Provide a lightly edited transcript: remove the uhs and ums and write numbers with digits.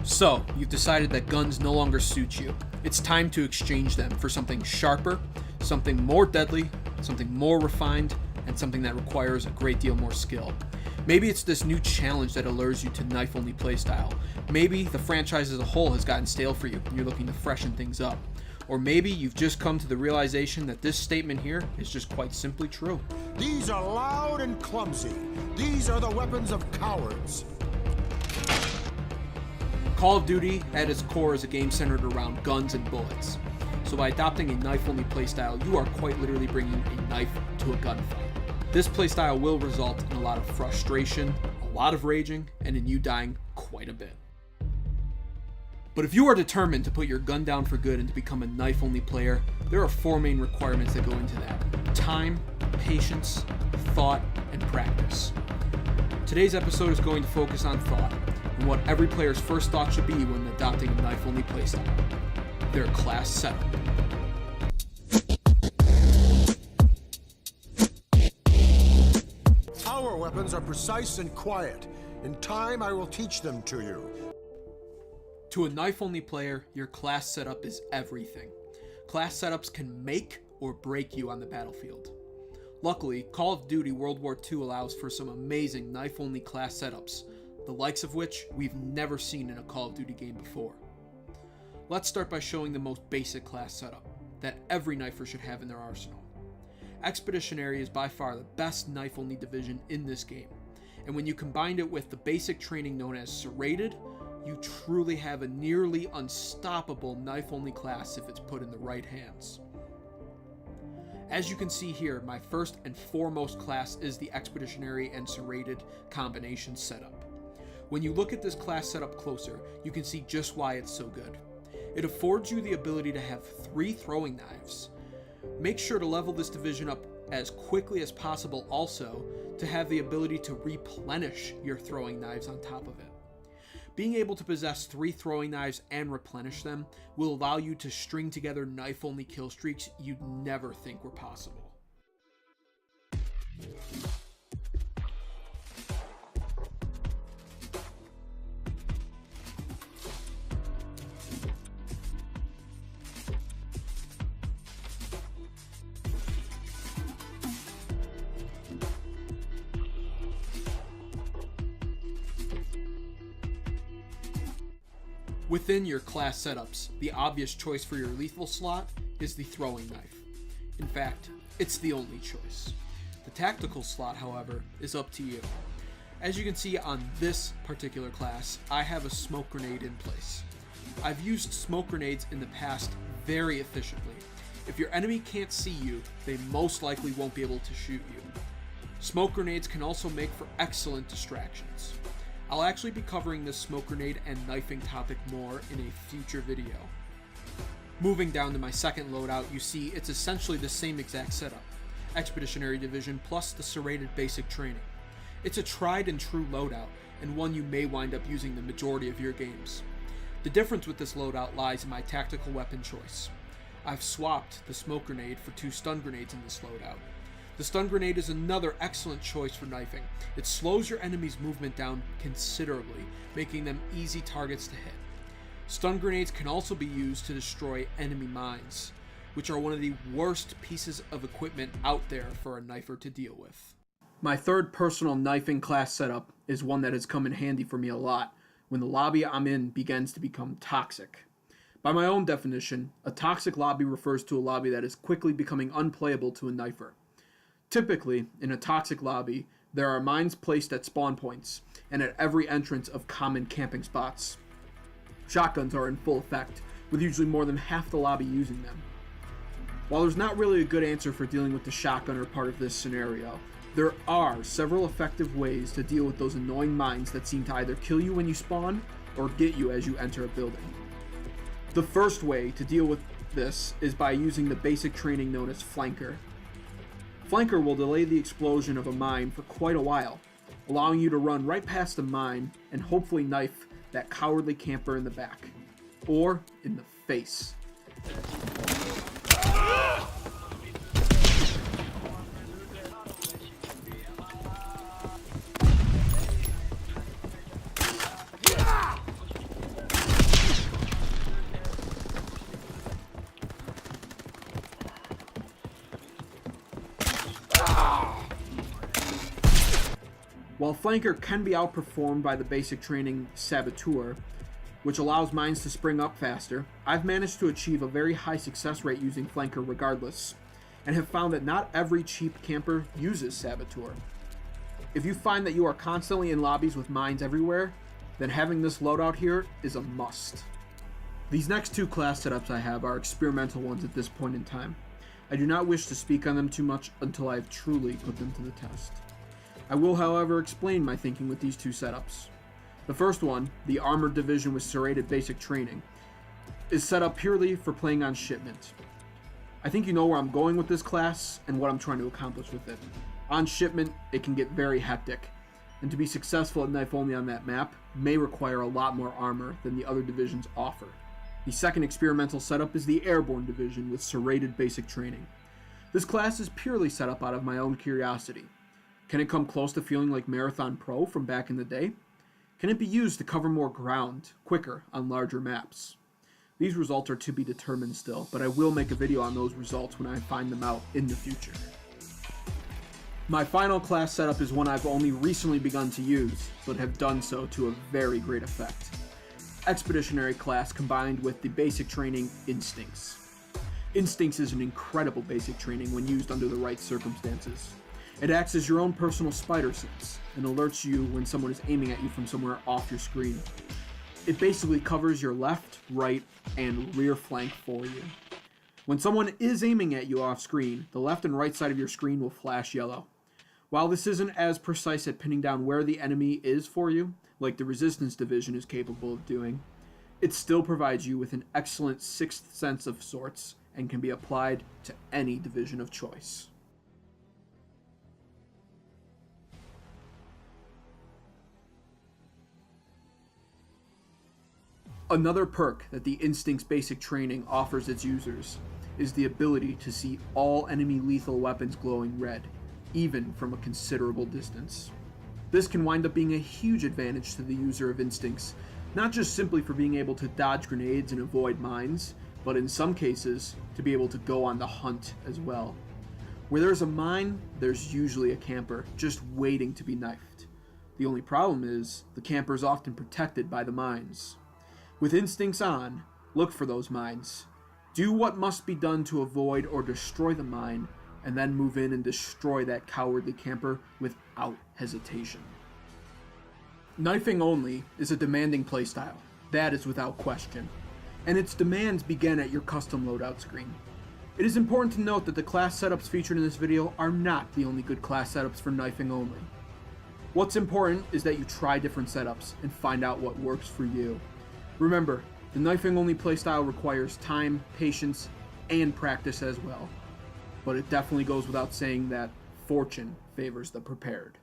So, you've decided that guns no longer suit you. It's time to exchange them for something sharper, something more deadly, something more refined, and something that requires a great deal more skill. Maybe it's this new challenge that allures you to knife-only playstyle. Maybe the franchise as a whole has gotten stale for you and you're looking to freshen things up. Or maybe you've just come to the realization that this statement here is just quite simply true. These are loud and clumsy. These are the weapons of cowards. Call of Duty, at its core, is a game centered around guns and bullets. So by adopting a knife-only playstyle, you are quite literally bringing a knife to a gunfight. This playstyle will result in a lot of frustration, a lot of raging, and in you dying quite a bit. But if you are determined to put your gun down for good and to become a knife-only player, there are 4 main requirements that go into that: time, patience, thought, and practice. Today's episode is going to focus on thought, and what every player's first thought should be when adopting a knife-only playstyle: their class setup. Our weapons are precise and quiet. In time, I will teach them to you. To a knife-only player, your class setup is everything. Class setups can make or break you on the battlefield. Luckily, Call of Duty WWII allows for some amazing knife-only class setups, the likes of which we've never seen in a Call of Duty game before. Let's start by showing the most basic class setup that every knifer should have in their arsenal. Expeditionary is by far the best knife-only division in this game, and when you combine it with the basic training known as serrated, you truly have a nearly unstoppable knife-only class if it's put in the right hands. As you can see here, my first and foremost class is the expeditionary and serrated combination setup. When you look at this class setup closer, you can see just why it's so good. It affords you the ability to have 3 throwing knives. Make sure to level this division up as quickly as possible also to have the ability to replenish your throwing knives on top of it. Being able to possess 3 throwing knives and replenish them will allow you to string together knife-only kill streaks you'd never think were possible. Within your class setups, the obvious choice for your lethal slot is the throwing knife. In fact, it's the only choice. The tactical slot, however, is up to you. As you can see on this particular class, I have a smoke grenade in place. I've used smoke grenades in the past very efficiently. If your enemy can't see you, they most likely won't be able to shoot you. Smoke grenades can also make for excellent distractions. I'll actually be covering this smoke grenade and knifing topic more in a future video. Moving down to my second loadout, you see it's essentially the same exact setup. Expeditionary division plus the serrated basic training. It's a tried and true loadout, and one you may wind up using the majority of your games. The difference with this loadout lies in my tactical weapon choice. I've swapped the smoke grenade for 2 stun grenades in this loadout. The stun grenade is another excellent choice for knifing. It slows your enemy's movement down considerably, making them easy targets to hit. Stun grenades can also be used to destroy enemy mines, which are one of the worst pieces of equipment out there for a knifer to deal with. My third personal knifing class setup is one that has come in handy for me a lot when the lobby I'm in begins to become toxic. By my own definition, a toxic lobby refers to a lobby that is quickly becoming unplayable to a knifer. Typically, in a toxic lobby, there are mines placed at spawn points and at every entrance of common camping spots. Shotguns are in full effect, with usually more than half the lobby using them. While there's not really a good answer for dealing with the shotgunner part of this scenario, there are several effective ways to deal with those annoying mines that seem to either kill you when you spawn or get you as you enter a building. The first way to deal with this is by using the basic training known as flanker. Flanker will delay the explosion of a mine for quite a while, allowing you to run right past the mine and hopefully knife that cowardly camper in the back, or in the face. While Flanker can be outperformed by the basic training Saboteur, which allows mines to spring up faster, I've managed to achieve a very high success rate using Flanker regardless, and have found that not every cheap camper uses Saboteur. If you find that you are constantly in lobbies with mines everywhere, then having this loadout here is a must. These next two class setups I have are experimental ones at this point in time. I do not wish to speak on them too much until I have truly put them to the test. I will, however, explain my thinking with these two setups. The first one, the Armored Division with Serrated Basic Training, is set up purely for playing on shipment. I think you know where I'm going with this class and what I'm trying to accomplish with it. On shipment, it can get very hectic, and to be successful at knife only on that map may require a lot more armor than the other divisions offer. The second experimental setup is the Airborne Division with Serrated Basic Training. This class is purely set up out of my own curiosity. Can it come close to feeling like Marathon Pro from back in the day? Can it be used to cover more ground, quicker, on larger maps? These results are to be determined still, but I will make a video on those results when I find them out in the future. My final class setup is one I've only recently begun to use, but have done so to a very great effect. Expeditionary class combined with the basic training Instincts. Instincts is an incredible basic training when used under the right circumstances. It acts as your own personal spider sense and alerts you when someone is aiming at you from somewhere off your screen. It basically covers your left, right, and rear flank for you. When someone is aiming at you off screen, the left and right side of your screen will flash yellow. While this isn't as precise at pinning down where the enemy is for you, like the Resistance Division is capable of doing, it still provides you with an excellent sixth sense of sorts and can be applied to any division of choice. Another perk that the Instincts basic training offers its users is the ability to see all enemy lethal weapons glowing red, even from a considerable distance. This can wind up being a huge advantage to the user of Instincts, not just simply for being able to dodge grenades and avoid mines, but in some cases, to be able to go on the hunt as well. Where there's a mine, there's usually a camper just waiting to be knifed. The only problem is, the camper is often protected by the mines. With Instincts on, look for those mines. Do what must be done to avoid or destroy the mine, and then move in and destroy that cowardly camper without hesitation. Knifing only is a demanding playstyle, that is without question, and its demands begin at your custom loadout screen. It is important to note that the class setups featured in this video are not the only good class setups for knifing only. What's important is that you try different setups and find out what works for you. Remember, the knifing only playstyle requires time, patience, and practice as well. But it definitely goes without saying that fortune favors the prepared.